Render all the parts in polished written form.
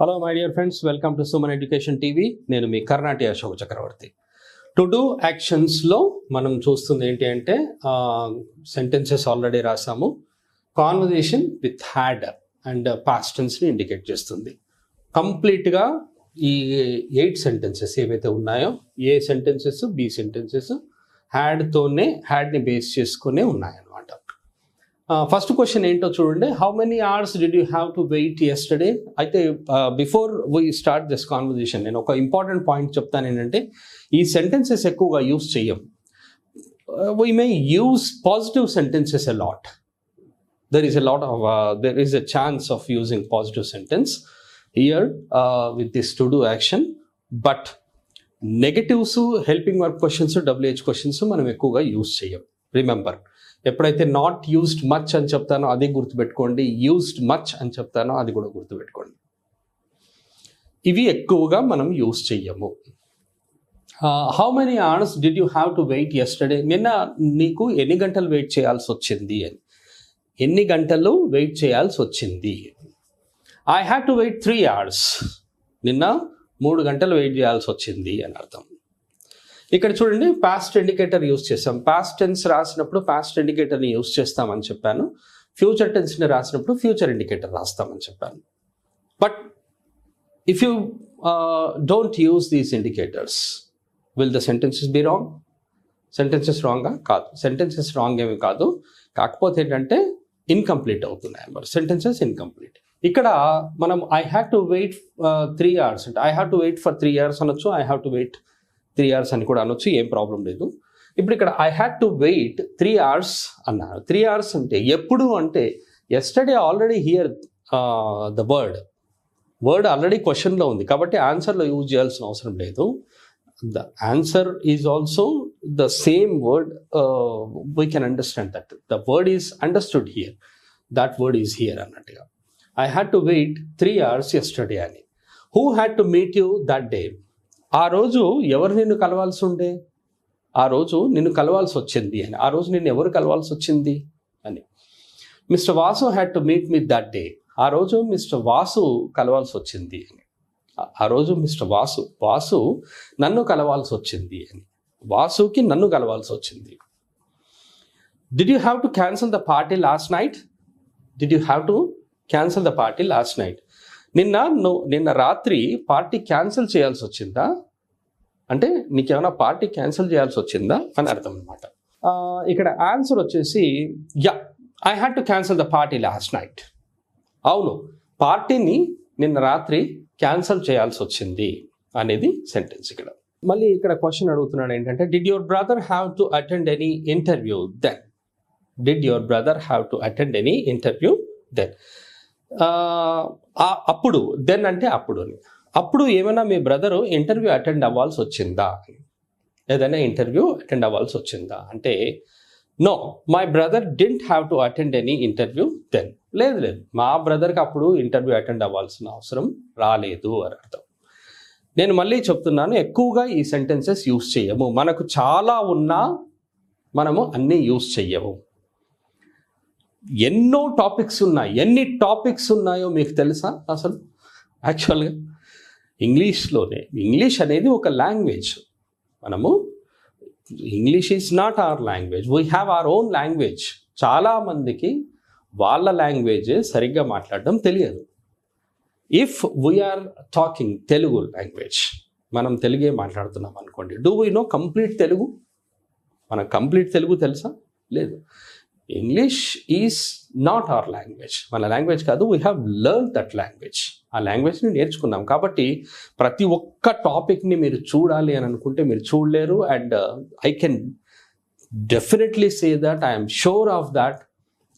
Hello my dear friends, welcome to Suman education TV. నేను మీ Karnati Ashok Chakravarthi. To do యాక్షన్స్లో మనం చూస్తుంది ఏంటి అంటే సెంటెన్సెస్ ఆల్రెడీ రాసాము. Conversation with had and past టెన్స్ని ఇండికేట్ చేస్తుంది. కంప్లీట్గా ఈ 8 సెంటెన్సెస్ ఏవైతే ఉన్నాయో ఏ సెంటెన్సెస్ బి సెంటెన్సెస్ హ్యాడ్ని బేస్ చేసుకునే ఉన్నాయన్నమాట. ఫస్ట్ క్వశ్చన్ ఏంటో చూడండి. How many hours did you have to wait yesterday? అయితే before we start this conversation నేను ఒక ఇంపార్టెంట్ పాయింట్ చెప్తాను. ఏంటంటే ఈ సెంటెన్సెస్ ఎక్కువగా యూస్ చెయ్యం. We may use positive sentences a lot. there is a chance of using positive sentence here with this to do action, but negatives, helping verb questions, WH questions మనం ఎక్కువగా use చేయం. Remember, ఎప్పుడైతే not used much అని చెప్తానో అది గుర్తుపెట్టుకోండి, used much అని చెప్తానో అది కూడా గుర్తుపెట్టుకోండి. ఇవి ఎక్కువగా మనం యూస్ చెయ్యము. How many hours did you have to wait yesterday? నిన్న నీకు ఎన్ని గంటలు వెయిట్ చేయాల్సి వచ్చింది అని. ఎన్ని గంటలు వెయిట్ చేయాల్సి వచ్చింది. I had to wait 3 hours. నిన్న 3 గంటలు వెయిట్ చేయాల్సి వచ్చింది అని అర్థం. ఇక్కడ చూడండి, పాస్ట్ ఇండికేటర్ యూస్ చేస్తాం. పాస్ట్ టెన్స్ రాసినప్పుడు పాస్ట్ ఇండికేటర్ని యూస్ చేస్తామని చెప్పాను. ఫ్యూచర్ టెన్స్ని రాసినప్పుడు ఫ్యూచర్ ఇండికేటర్ రాస్తామని చెప్పాను. But if you don't use these indicators, will the sentences be wrong? Sentences రాంగా? కాదు, సెంటెన్సెస్ రాంగ్ ఏమి కాదు. కాకపోతే ఏంటంటే ఇన్కంప్లీట్ అవుతున్నాయి అన్నమాట. Sentences incomplete. ఇక్కడ మనం I had to wait 3 hours అంటే I had to wait for 3 hours అనొచ్చు, I have to wait 3 hours అని కూడా అనొచ్చు, ఏం ప్రాబ్లం లేదు. ఇప్పుడు ఇక్కడ I had to wait 3 hours అన్నారు. 3 hours అంటే ఎప్పుడు అంటే yesterday already here the word already క్వశ్చన్లో ఉంది కాబట్టి ఆన్సర్లో యూజ్ చేయాల్సిన అవసరం లేదు. The answer is also the same word. We can understand that the word is understood here. That word is here అన్నట్టుగా. I had to wait 3 hours yesterday అని. Who had to meet you that day? ఆ రోజు ఎవరు నిన్ను కలవాల్సి ఉండే? ఆ రోజు నిన్ను కలవాల్సి వచ్చింది అని. ఆ రోజు నిన్ను ఎవరు కలవాల్సి వచ్చింది అని. Mister Vasu had to meet me that day. ఆ రోజు మిస్టర్ వాసు కలవాల్సి వచ్చింది అని. ఆ రోజు మిస్టర్ వాసు నన్ను కలవాల్సి వచ్చింది అని. వాసుకి నన్ను కలవాల్సి వచ్చింది. Did you have to cancel the party last night? Did you have to cancel the party last night? నిన్న రాత్రి పార్టీ క్యాన్సిల్ చేయాల్సి వచ్చిందా అంటే నీకేమైనా పార్టీ క్యాన్సిల్ చేయాల్సి వచ్చిందా అని అర్థం అనమాట. ఇక్కడ ఆన్సర్ వచ్చేసి yeah, I had to cancel the party last night. అవును, పార్టీని నిన్న రాత్రి క్యాన్సల్ చేయాల్సి వచ్చింది అనేది సెంటెన్స్. ఇక్కడ మళ్ళీ ఇక్కడ క్వశ్చన్ అడుగుతున్నాడు ఏంటంటే did your brother have to attend any interview then? Did your brother have to attend any interview then? అప్పుడు, దెన్ అంటే అప్పుడు అని. అప్పుడు ఏమైనా మీ బ్రదరు ఇంటర్వ్యూ అటెండ్ అవ్వాల్సి వచ్చిందా? ఏదైనా ఇంటర్వ్యూ అటెండ్ అవ్వాల్సి వచ్చిందా అంటే no, my brother didn't have to attend any interview then. లేదు, మా బ్రదర్కి అప్పుడు ఇంటర్వ్యూ అటెండ్ అవ్వాల్సిన అవసరం రాలేదు అని అర్థం. నేను మళ్ళీ చెప్తున్నాను, ఎక్కువగా ఈ సెంటెన్సెస్ యూస్ చేయము. మనకు చాలా ఉన్నా మనము అన్నీ యూస్ చెయ్యము. ఎన్నో టాపిక్స్ ఉన్నాయి. ఎన్ని టాపిక్స్ ఉన్నాయో మీకు తెలుసా? అసలు యాక్చువల్గా ఇంగ్లీష్ అనేది ఒక లాంగ్వేజ్. మనము English is not our language, we have our own language. చాలామందికి వాళ్ళ లాంగ్వేజ్ సరిగ్గా మాట్లాడడం తెలియదు. If we are talking Telugu language, మనం తెలుగే మాట్లాడుతున్నాం అనుకోండి, do we know complete Telugu? మనకు కంప్లీట్ తెలుగు తెలుసా? లేదు. English is not our language, మన లాంగ్వేజ్ కాదు. We have learn that language. ఆ లాంగ్వేజ్ని నేర్చుకున్నాం కాబట్టి ప్రతి ఒక్క టాపిక్ని మీరు చూడాలి అని అనుకుంటే మీరు చూడలేరు. And I can definitely say that, I'm sure of that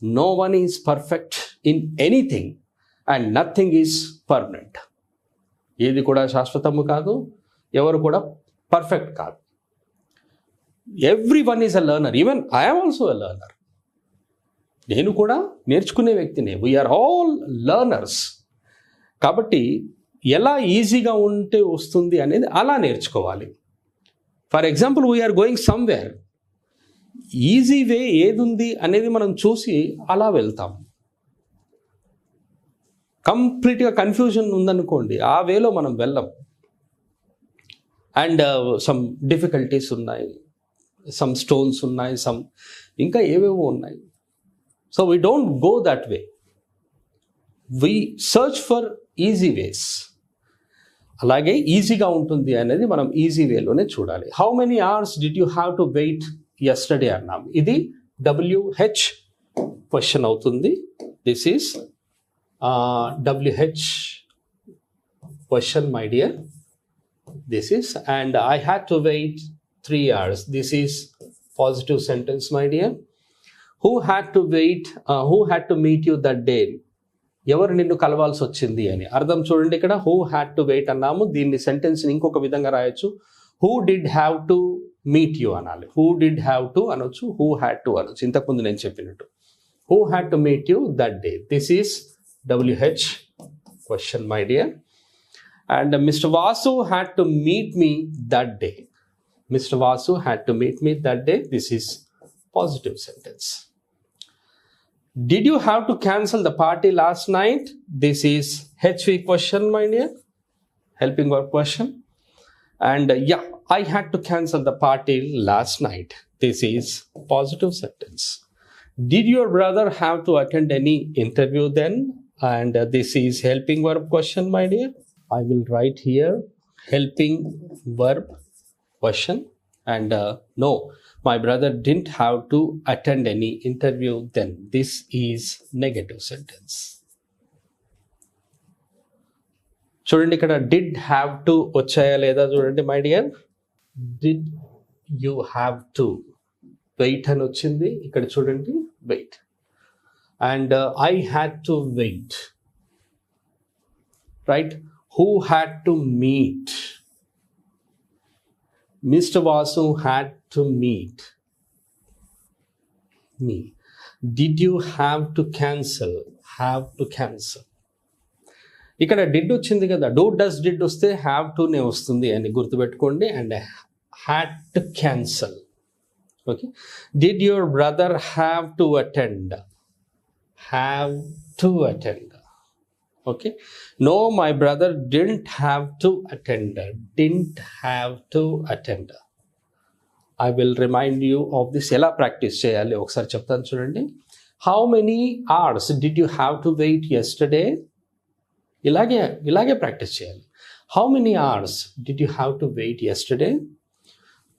no one is perfect in anything and nothing is permanent. ఏది కూడా శాశ్వతము కాదు, ఎవరు కూడా పర్ఫెక్ట్ కాదు. Everyone is a learner, even I am also a learner. నేను కూడా నేర్చుకునే వ్యక్తినే. We are all learners. కాబట్టి ఎలా ఈజీగా ఉంటే వస్తుంది అనేది అలా నేర్చుకోవాలి. For example, we are going somewhere. Easy way ఏది ఉంది అనేది మనం చూసి అలా వెళ్తాం. కంప్లీట్గా కన్ఫ్యూజన్ ఉందనుకోండి, ఆ వేలో మనం వెళ్ళం. అండ్ సమ్ డిఫికల్టీస్ ఉన్నాయి, సమ్ స్టోన్స్ ఉన్నాయి, సమ్ ఇంకా ఏవేవో ఉన్నాయి. So we don't go that way, we search for easy ways. అలాగే ఈజీగా ఉంటుంది అనేది మనం ఈజీ వేలోనే చూడాలి. How many hours did you have to wait yesterday అన్నాం. ఇది WH క్వశ్చన్ అవుతుంది. This is WH question, my dear. This is, and I had to wait 3 hours. This is positive sentence, my dear. Who had to wait, who had to meet you that day? ఎవరు నిన్ను కలవాల్సి వచ్చింది అని అర్థం చూడండి. ఇక్కడ who had to wait అన్నాము. దీన్ని సెంటెన్స్ని ఇంకొక విధంగా రాయొచ్చు. Who did have to meet you అనాలి. హూ డిడ్ హ్యావ్ టు అనొచ్చు, హూ హ్యాడ్ టు అనొచ్చు. ఇంతకుముందు నేను చెప్పినట్టు who had to meet you that day. This is WH question, my dear. And Mr. Vasu had to meet me that day. Mr. Vasu had to meet me that day. This is positive sentence. Did you have to cancel the party last night? This is HV question, my dear. Helping verb question. And yeah, I had to cancel the party last night. This is positive sentence. Did your brother have to attend any interview then? And this is helping verb question, my dear. I will write here helping verb question. And no, my brother didn't have to attend any interview then. This is negative sentence. చూడండి, ఇక్కడ did have to వచ్చాయా లేదా చూడండి, my dear. Did you have to wait అని వచ్చింది. ఇక్కడ చూడండి, wait. And I had to wait, right? Who had to meet? Mr. Vasu had to meet me. Did you have to cancel? Have to cancel. ఇక్కడ did వచ్చింది కదా, do does did వస్తే have to నే వస్తుంది అని గుర్తుపెట్టుకోండి. And had to cancel. Okay. Did your brother have to attend? Have to attend. Okay. No, my brother didn't have to attend. Didn't have to attend. I will remind you of this. ఎలా practice చేయాలి ఒకసారి చెప్తాను చూడండి. How many hours did you have to wait yesterday? ఇలాగే practice చేయాలి. How many hours did you have to wait yesterday?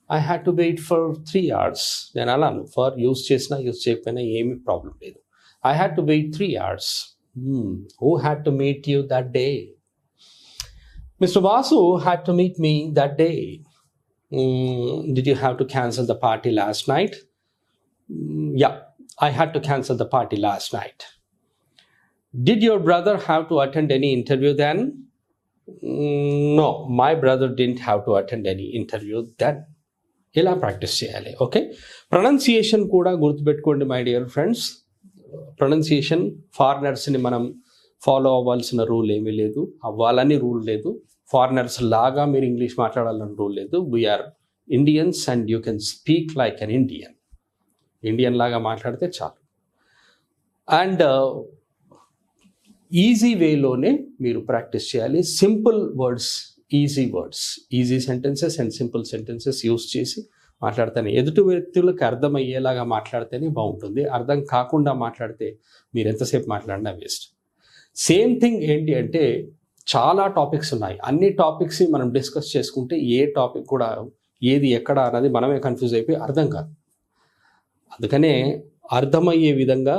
I had to wait for 3 hours. నేను అలాను for use చేసినా use చేయకపోయినా ఏమీ ప్రాబ్లం లేదు. I had to wait 3 hours. Who had to meet you that day? Mr. Vasu had to meet me that day. Did you have to cancel the party last night? Yeah, I had to cancel the party last night. Did your brother have to attend any interview then? No, my brother didn't have to attend any interview then. ఇలా practice చేయాలి. Okay. Pronunciation కూడా గుర్తుపెట్టుకోండి, my dear friends. Pronunciation ఫారినర్స్ని మనం follow అవ్వాల్సిన rule ఏమీ లేదు, అవ్వాలని rule లేదు. ఫారినర్స్ లాగా మీరు ఇంగ్లీష్ మాట్లాడాలని రూల్ లేదు. We are Indians and you can speak like an Indian. Indian లాగా మాట్లాడితే చాలు. అండ్ ఈజీ వేలోనే మీరు ప్రాక్టీస్ చేయాలి. Simple words, easy sentences and simple sentences use చేసి మాట్లాడితేనే ఎదుటి వ్యక్తులకు అర్థమయ్యేలాగా మాట్లాడితేనే బాగుంటుంది. అర్థం కాకుండా మాట్లాడితే మీరు ఎంతసేపు మాట్లాడినా వేస్ట్. సేమ్ థింగ్ ఏంటి అంటే చాలా టాపిక్స్ ఉన్నాయి. అన్ని టాపిక్స్ మనం డిస్కస్ చేసుకుంటే ఏ టాపిక్ కూడా ఏది ఎక్కడ అన్నది మనమే కన్ఫ్యూజ్ అయిపోయి అర్థం కాదు. అందుకనే అర్థమయ్యే విధంగా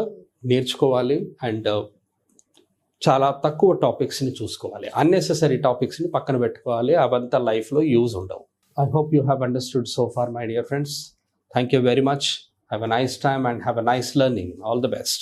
నేర్చుకోవాలి. అండ్ చాలా తక్కువ టాపిక్స్ని చూసుకోవాలి. అన్నెసెసరీ టాపిక్స్ని పక్కన పెట్టుకోవాలి. అవంతా లైఫ్లో యూజ్ ఉండవు. I hope you have understood so far, my dear friends. Thank you very much. Have a nice time and have a nice learning. All the best.